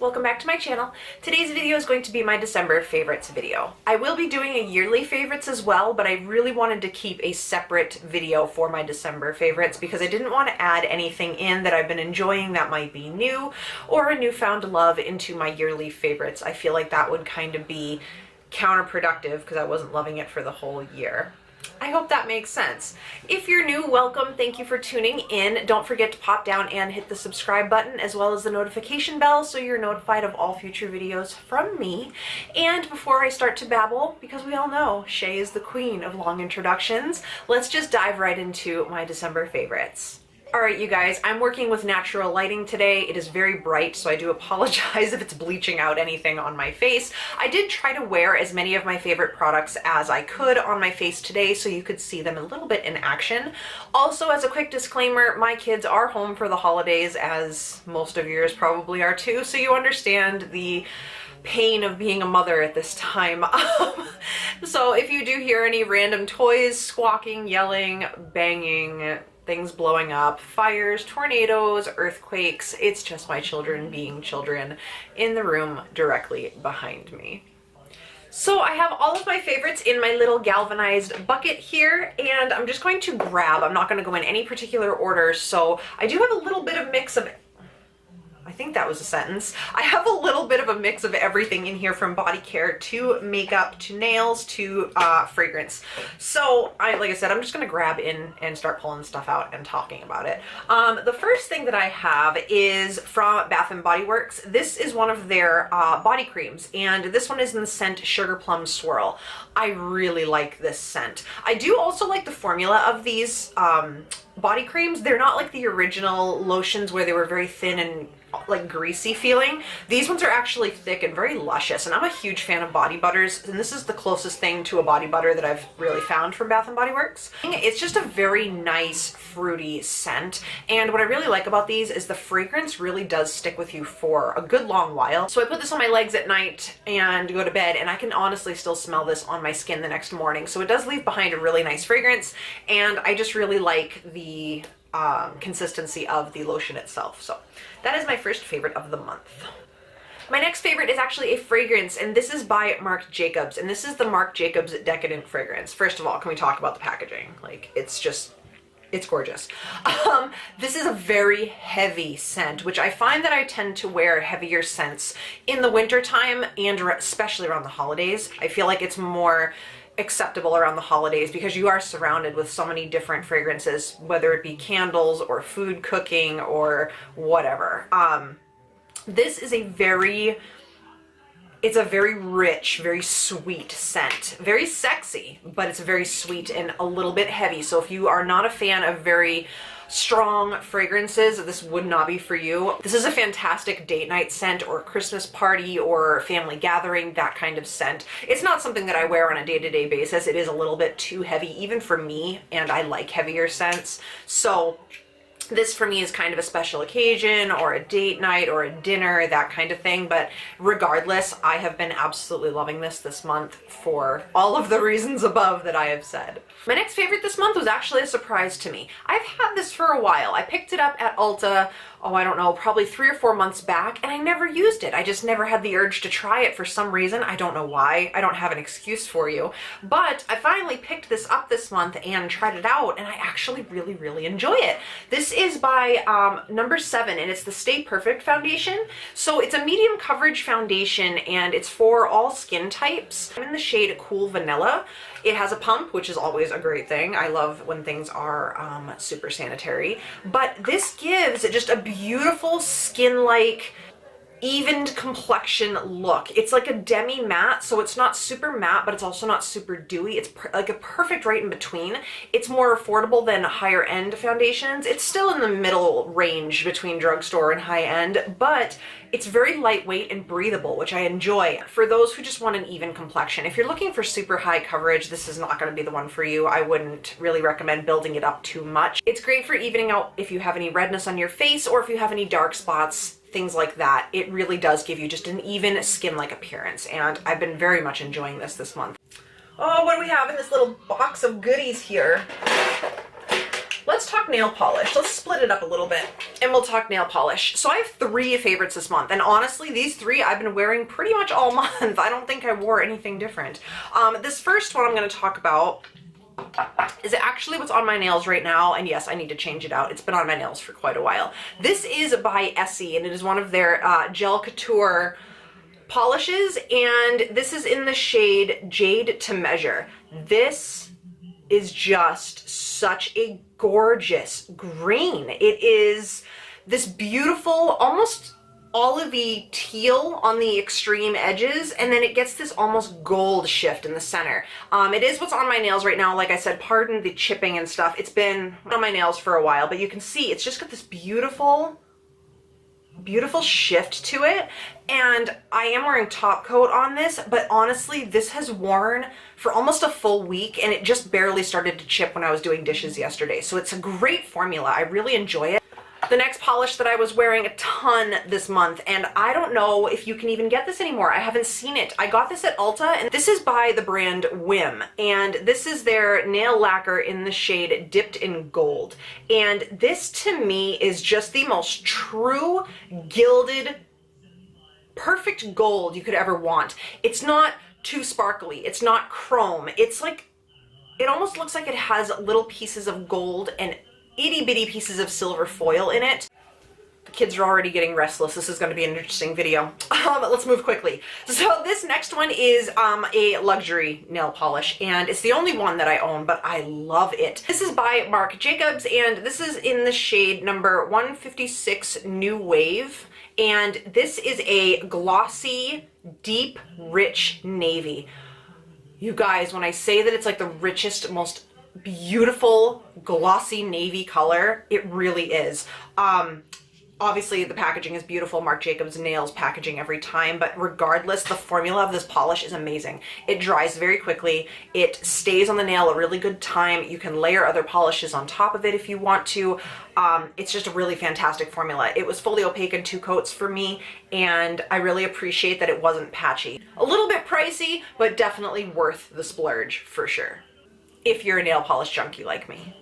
welcome back to my channel. Today's video is going to be my December favorites video. I will be doing a yearly favorites as well, but I really wanted to keep a separate video for my December favorites because I didn't want to add anything in that I've been enjoying that might be new or a newfound love into my yearly favorites. I feel like that would kind of be counterproductive because I wasn't loving it for the whole year. I hope that makes sense. If you're new, welcome. Thank you for tuning in. Don't forget to pop down and hit the subscribe button as well as the notification bell so you're notified of all future videos from me. And before I start to babble, because we all know Shai is the queen of long introductions, let's just dive right into my December favorites. Alright you guys, I'm working with natural lighting today. It is very bright, so I do apologize if it's bleaching out anything on my face. I did try to wear as many of my favorite products as I could on my face today so you could see them a little bit in action. Also, as a quick disclaimer, my kids are home for the holidays, as most of yours probably are too, so you understand the pain of being a mother at this time. So if you do hear any random toys squawking, yelling, banging, things blowing up, fires, tornadoes, earthquakes, it's just my children being children in the room directly behind me. So I have all of my favorites in my little galvanized bucket here, and I'm just going to grab, I'm not going to go in any particular order, so I do have a little bit of mix of, I think that was a sentence. I have a little bit of a mix of everything in here, from body care to makeup to nails to fragrance. So like I said, I'm just gonna grab in and start pulling stuff out and talking about it. The first thing that I have is from Bath & Body Works. This is one of their body creams, and this one is in the scent SugarPlum Swirl. I really like this scent. I do also like the formula of these body creams. They're not like the original lotions where they were very thin and like greasy feeling. These ones are actually thick and very luscious, and I'm a huge fan of body butters, and this is the closest thing to a body butter that I've really found from Bath & Body Works. It's just a very nice fruity scent, and what I really like about these is the fragrance really does stick with you for a good long while. So I put this on my legs at night and go to bed, and I can honestly still smell this on my skin the next morning. So it does leave behind a really nice fragrance, and I just really like the consistency of the lotion itself. So that is my first favorite of the month. My next favorite is actually a fragrance, and this is by Marc Jacobs, and this is the Marc Jacobs Decadent fragrance. First of all, can we talk about the packaging? Like, it's gorgeous. This is a very heavy scent, which I find that I tend to wear heavier scents in the winter time and especially around the holidays. I feel like it's more acceptable around the holidays because you are surrounded with so many different fragrances, whether it be candles or food cooking or whatever. This is it's a very rich, very sweet scent. Very sexy, but it's very sweet and a little bit heavy. So if you are not a fan of very strong fragrances, this would not be for you. This is a fantastic date night scent or Christmas party or family gathering, that kind of scent. It's not something that I wear on a day-to-day basis. It is a little bit too heavy even for me, and I like heavier scents. So this for me is kind of a special occasion or a date night or a dinner, that kind of thing. But regardless, I have been absolutely loving this month for all of the reasons above that I have said. My next favorite this month was actually a surprise to me. I've had this for a while. I picked it up at Ulta, I don't know, probably 3 or 4 months back, and I never used it. I just never had the urge to try it for some reason. I don't know why. I don't have an excuse for you. But I finally picked this up this month and tried it out, and I actually really, really enjoy it. This is by number 7, and it's the Stay Perfect foundation. So it's a medium coverage foundation, and it's for all skin types. I'm in the shade Cool Vanilla. It has a pump, which is always a great thing. I love when things are super sanitary. But this gives just a beautiful skin-like, evened complexion look. It's like a demi matte, so it's not super matte, but it's also not super dewy. It's like a perfect right in between. It's more affordable than higher end foundations. It's still in the middle range between drugstore and high end, but it's very lightweight and breathable, which I enjoy. For those who just want an even complexion, if you're looking for super high coverage, this is not going to be the one for you. I wouldn't really recommend building it up too much. It's great for evening out if you have any redness on your face or if you have any dark spots, things like that. It really does give you just an even skin-like appearance, and I've been very much enjoying this month. Oh, what do we have in this little box of goodies here? Let's talk nail polish. Let's split it up a little bit and we'll talk nail polish. So I have 3 favorites this month, and honestly, these 3 I've been wearing pretty much all month. I don't think I wore anything different. This first one I'm going to talk about is actually what's on my nails right now, and yes, I need to change it out. It's been on my nails for quite a while. This is by Essie, and it is one of their gel couture polishes, and this is in the shade Jade to Measure. This is just such a gorgeous green. It is this beautiful, almost olivey teal on the extreme edges, and then it gets this almost gold shift in the center. It is what's on my nails right now. Like I said, pardon the chipping and stuff. It's been on my nails for a while, but you can see it's just got this beautiful shift to it. And I am wearing top coat on this, but honestly, this has worn for almost a full week, and it just barely started to chip when I was doing dishes yesterday. So it's a great formula. I really enjoy it. The next polish that I was wearing a ton this month, and I don't know if you can even get this anymore. I haven't seen it. I got this at Ulta, and this is by the brand Whim, and this is their nail lacquer in the shade Dipped in Gold. And this to me is just the most true gilded, perfect gold you could ever want. It's not too sparkly. It's not chrome. It's like, it almost looks like it has little pieces of gold and itty bitty pieces of silver foil in it. The kids are already getting restless. This is going to be an interesting video. Let's move quickly. So this next one is a luxury nail polish, and it's the only one that I own, but I love it. This is by Marc Jacobs, and this is in the shade number 156 New Wave, and this is a glossy, deep, rich navy. You guys, when I say that it's like the richest, most beautiful glossy navy color, it really is. Obviously the packaging is beautiful. Marc Jacobs nails packaging every time, but regardless, the formula of this polish is amazing. It dries very quickly. It stays on the nail a really good time. You can layer other polishes on top of it if you want to. It's just a really fantastic formula. It was fully opaque in 2 coats for me, and I really appreciate that it wasn't patchy. A little bit pricey, but definitely worth the splurge for sure, if you're a nail polish junkie like me.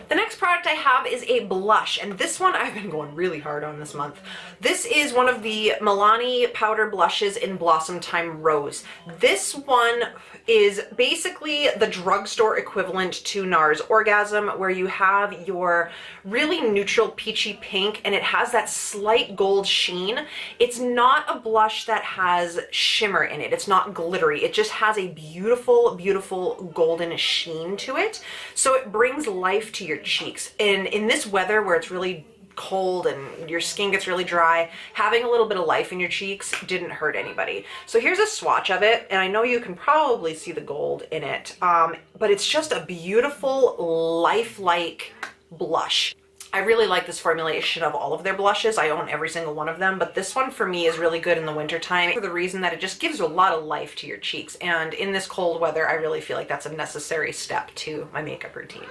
The next product I have is a blush, and this one I've been going really hard on this month. This is one of the Milani powder blushes in Blossomtime Rose. This one is basically the drugstore equivalent to NARS Orgasm, where you have your really neutral peachy pink and it has that slight gold sheen. It's not a blush that has shimmer in it. It's not glittery. It just has a beautiful, beautiful golden sheen to it. So it brings life to your cheeks. And in this weather where it's really cold and your skin gets really dry, having a little bit of life in your cheeks didn't hurt anybody. So here's a swatch of it, and I know you can probably see the gold in it, but it's just a beautiful, lifelike blush. I really like this formulation of all of their blushes. I own every single one of them, but this one for me is really good in the wintertime for the reason that it just gives a lot of life to your cheeks. And in this cold weather, I really feel like that's a necessary step to my makeup routine.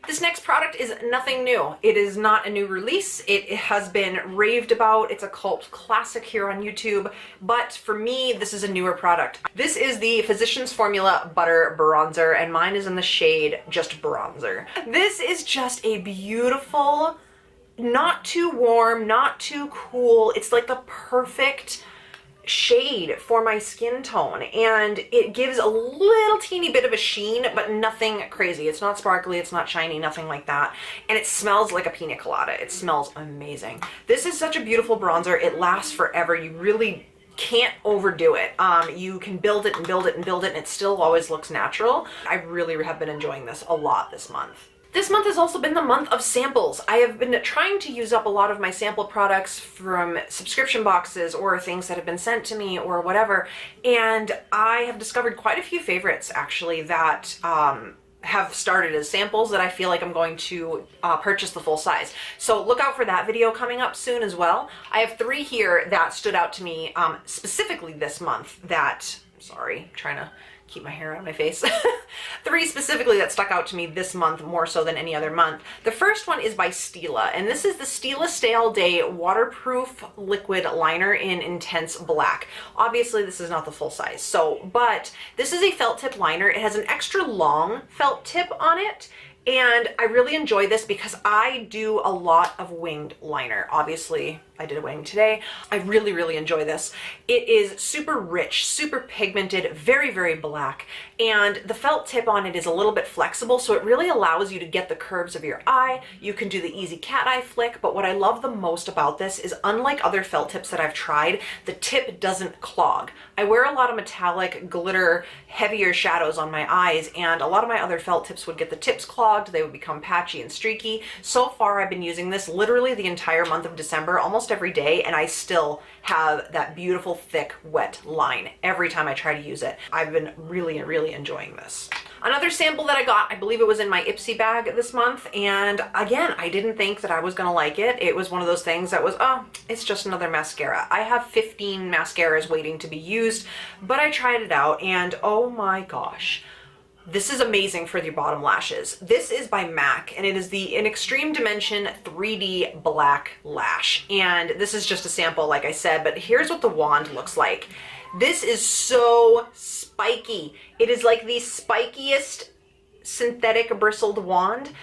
This next product is nothing new. It is not a new release. It has been raved about. It's a cult classic here on YouTube, but for me, this is a newer product. This is the Physicians Formula Butter Bronzer, and mine is in the shade Just Bronzer. This is just a beautiful, not too warm, not too cool. It's like the perfect shade for my skin tone, and it gives a little teeny bit of a sheen, but nothing crazy. It's not sparkly, it's not shiny, nothing like that, and it smells like a pina colada. It smells amazing. This is such a beautiful bronzer. It lasts forever. You really can't overdo it. You can build it and build it and build it, and it still always looks natural. I really have been enjoying this a lot this month. This month has also been the month of samples. I have been trying to use up a lot of my sample products from subscription boxes or things that have been sent to me or whatever, and I have discovered quite a few favorites actually that have started as samples that I feel like I'm going to purchase the full size. So look out for that video coming up soon as well. I have 3 here that stood out to me specifically this month that, sorry, I'm trying to keep my hair out of my face. 3 specifically that stuck out to me this month more so than any other month. The first one is by Stila, and this is the Stila Stay All Day Waterproof Liquid Liner in Intense Black. Obviously this is not the full size, so, but this is a felt tip liner. It has an extra long felt tip on it, And I really enjoy this because I do a lot of winged liner. Obviously, I did a wing today. I really, really enjoy this. It is super rich, super pigmented, very, very black. And the felt tip on it is a little bit flexible, so it really allows you to get the curves of your eye. You can do the easy cat eye flick, but what I love the most about this is, unlike other felt tips that I've tried, the tip doesn't clog. I wear a lot of metallic, glitter, heavier shadows on my eyes, and a lot of my other felt tips would get the tips clogged. They would become patchy and streaky. So far, I've been using this literally the entire month of December, almost every day, and I still have that beautiful, thick, wet line every time I try to use it. I've been really, really enjoying this. Another sample that I got, I believe it was in my Ipsy bag this month, and again, I didn't think that I was gonna like it. It was one of those things that was, oh, it's just another mascara. I have 15 mascaras waiting to be used, but I tried it out, and oh my gosh. This is amazing for your bottom lashes. This is by MAC, and it is an Extreme Dimension 3D Black Lash. And this is just a sample, like I said, but here's what the wand looks like. This is so spiky. It is like the spikiest synthetic bristled wand,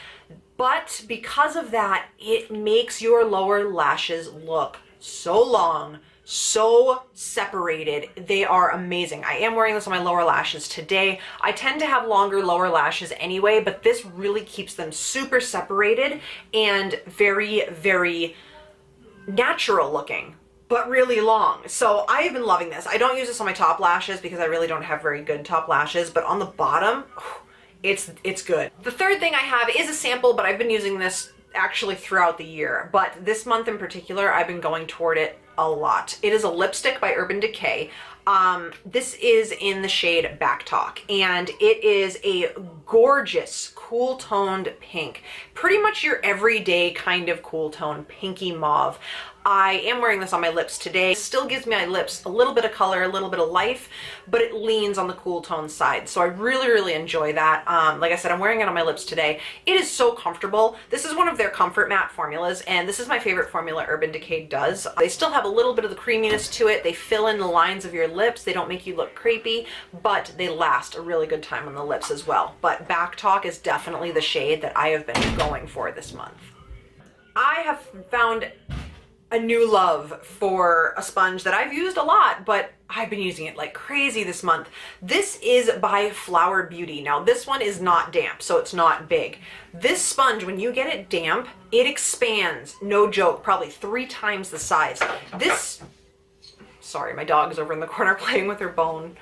but because of that, it makes your lower lashes look so long, so separated. They are amazing. I am wearing this on my lower lashes today. I tend to have longer lower lashes anyway, but this really keeps them super separated and very, very natural looking, but really long. So I have been loving this. I don't use this on my top lashes because I really don't have very good top lashes, but on the bottom, it's good. The third thing I have is a sample, but I've been using this actually throughout the year, but this month in particular, I've been going toward it a lot. It is a lipstick by Urban Decay. This is in the shade Back Talk, and it is a gorgeous cool toned pink, pretty much your everyday kind of cool tone pinky mauve. I am wearing this on my lips today. It still gives my lips a little bit of color, a little bit of life, but it leans on the cool tone side. So I really, really enjoy that. Like I said, I'm wearing it on my lips today. It is so comfortable. This is one of their Comfort Matte formulas, and this is my favorite formula Urban Decay does. They still have a little bit of the creaminess to it. They fill in the lines of your lips. They don't make you look crepey, but they last a really good time on the lips as well. But Back Talk is definitely the shade that I have been going for this month. I have found a new love for a sponge that I've used a lot, but I've been using it like crazy this month. This is by Flower Beauty. Now this one is not damp, so it's not big. This sponge, when you get it damp, it expands, no joke, probably 3 times the size. Sorry, my dog's over in the corner playing with her bone.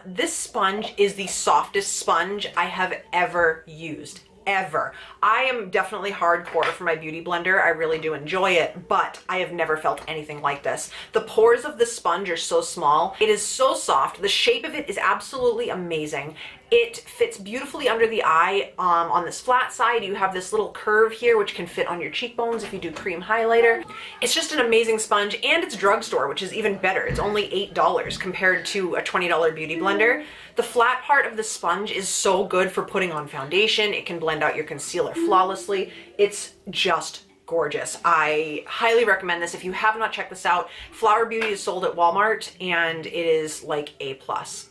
This sponge is the softest sponge I have ever used. Ever. I am definitely hardcore for my beauty blender. I really do enjoy it, but I have never felt anything like this. The pores of the sponge are so small. It is so soft. The shape of it is absolutely amazing. It fits beautifully under the eye. On this flat side, you have this little curve here, which can fit on your cheekbones if you do cream highlighter. It's just an amazing sponge, and it's drugstore, which is even better. It's only $8 compared to a $20 beauty blender. The flat part of the sponge is so good for putting on foundation. It can blend out your concealer flawlessly. It's just gorgeous. I highly recommend this. If you have not checked this out, Flower Beauty is sold at Walmart, and it is like A+,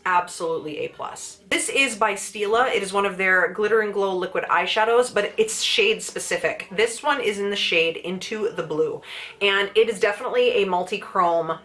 absolutely A+. This is by Stila. It is one of their Glitter and Glow liquid eyeshadows, but it's shade specific. This one is in the shade Into the Blue, and it is definitely a multi-chrome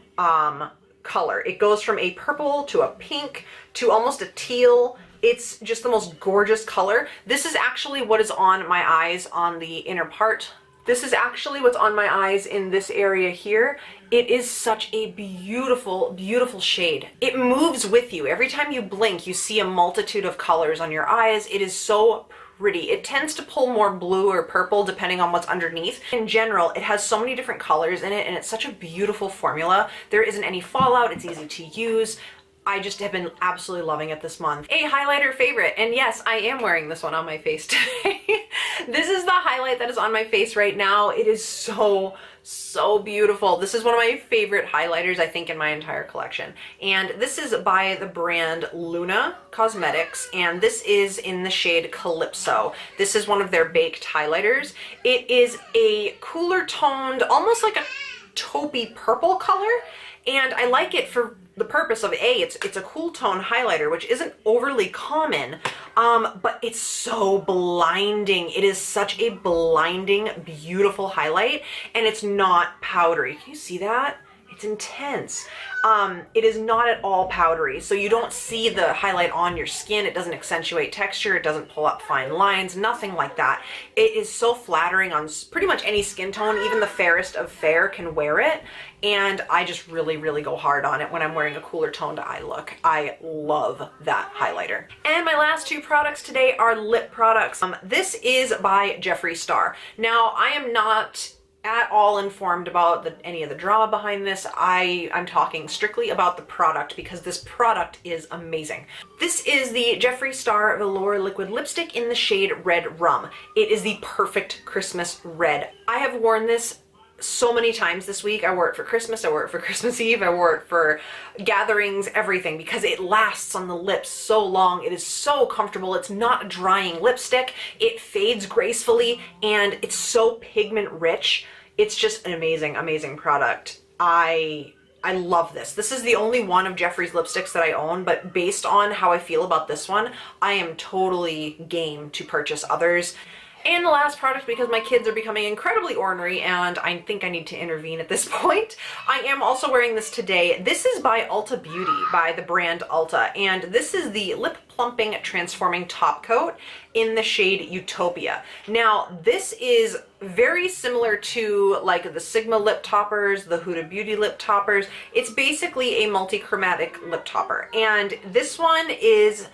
color. It goes from a purple to a pink to almost a teal. It's just the most gorgeous color. This is actually what is on my eyes on the inner part. This is actually what's on my eyes in this area here. It is such a beautiful, beautiful shade. It moves with you. Every time you blink, you see a multitude of colors on your eyes. It is so pretty. It tends to pull more blue or purple depending on what's underneath. In general, it has so many different colors in it, and it's such a beautiful formula. There isn't any fallout. It's easy to use. I just have been absolutely loving it this month. A highlighter favorite, and yes, I am wearing this one on my face today. This is the highlight that is on my face right now. It is so, so beautiful. This is one of my favorite highlighters, I think, in my entire collection. And this is by the brand Luna Cosmetics, and this is in the shade Calypso. This is one of their baked highlighters. It is a cooler toned, almost like a taupey purple color, and I like it for the purpose of it's a cool tone highlighter, which isn't overly common, but it's so blinding. It is such a blinding, beautiful highlight, and it's not powdery. Can you see that? It's intense. It is not at all powdery, so you don't see the highlight on your skin. It doesn't accentuate texture. It doesn't pull up fine lines, nothing like that. It is so flattering on pretty much any skin tone. Even the fairest of fair can wear it, and I just really, really go hard on it when I'm wearing a cooler toned eye look. I love that highlighter. And my last two products today are lip products. This is by Jeffree Star. Now, I am not at all informed about any of the drama behind this. I'm talking strictly about the product because this product is amazing. This is the Jeffree Star Velour Liquid Lipstick in the shade Redrum. It is the perfect Christmas red. I have worn this so many times this week. I wore it for Christmas, I wore it for Christmas Eve, I wore it for gatherings, everything, because it lasts on the lips so long. It is so comfortable. It's not a drying lipstick. It fades gracefully, and it's so pigment rich. It's just an amazing, amazing product. I love this. This is the only one of Jeffree's lipsticks that I own, but based on how I feel about this one, I am totally game to purchase others. And the last product, because my kids are becoming incredibly ornery and I think I need to intervene at this point, I am also wearing this today. This is by Ulta Beauty, by the brand Ulta, and this is the Lip Plumping Transforming Top Coat in the shade Utopia. Now, this is very similar to like the Sigma lip toppers, the Huda Beauty lip toppers. It's basically a multi-chromatic lip topper, and this one is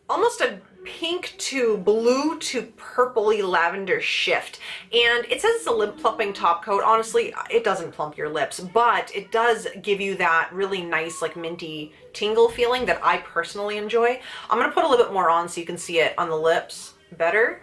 almost a pink to blue to purpley lavender shift, and it says it's a lip plumping top coat. Honestly, it doesn't plump your lips, but it does give you that really nice like minty tingle feeling that I personally enjoy. I'm gonna put a little bit more on so you can see it on the lips better.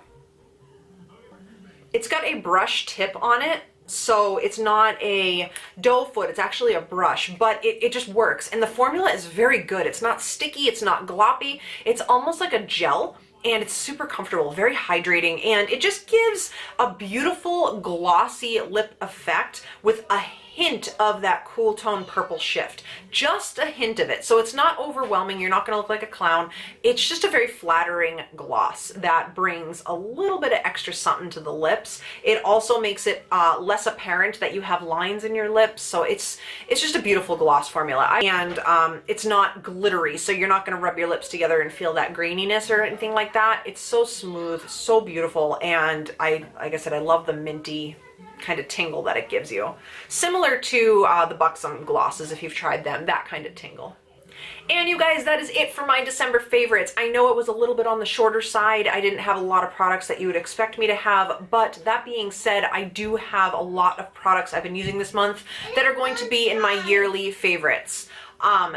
It's got a brush tip on it, so it's not a doe foot, it's actually a brush, but it just works. And the formula is very good. It's not sticky, it's not gloppy, it's almost like a gel, and it's super comfortable, very hydrating, and it just gives a beautiful glossy lip effect with a hint of that cool tone purple shift. Just a hint of it. So it's not overwhelming. You're not going to look like a clown. It's just a very flattering gloss that brings a little bit of extra something to the lips. It also makes it less apparent that you have lines in your lips. So it's just a beautiful gloss formula. And it's not glittery, so you're not going to rub your lips together and feel that graininess or anything like that. It's so smooth, so beautiful, and like I said, I love the minty kind of tingle that it gives you. Similar to the Buxom glosses, if you've tried them, that kind of tingle. And you guys, that is it for my December favorites. I know it was a little bit on the shorter side. I didn't have a lot of products that you would expect me to have, but that being said, I do have a lot of products I've been using this month that are going to be in my yearly favorites.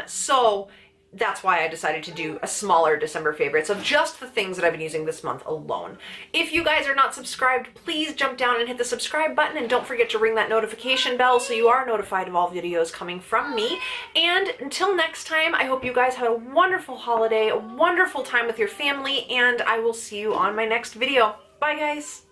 So that's why I decided to do a smaller December favorites of just the things that I've been using this month alone. If you guys are not subscribed, please jump down and hit the subscribe button, and don't forget to ring that notification bell so you are notified of all videos coming from me. And until next time, I hope you guys have a wonderful holiday, a wonderful time with your family, and I will see you on my next video. Bye guys!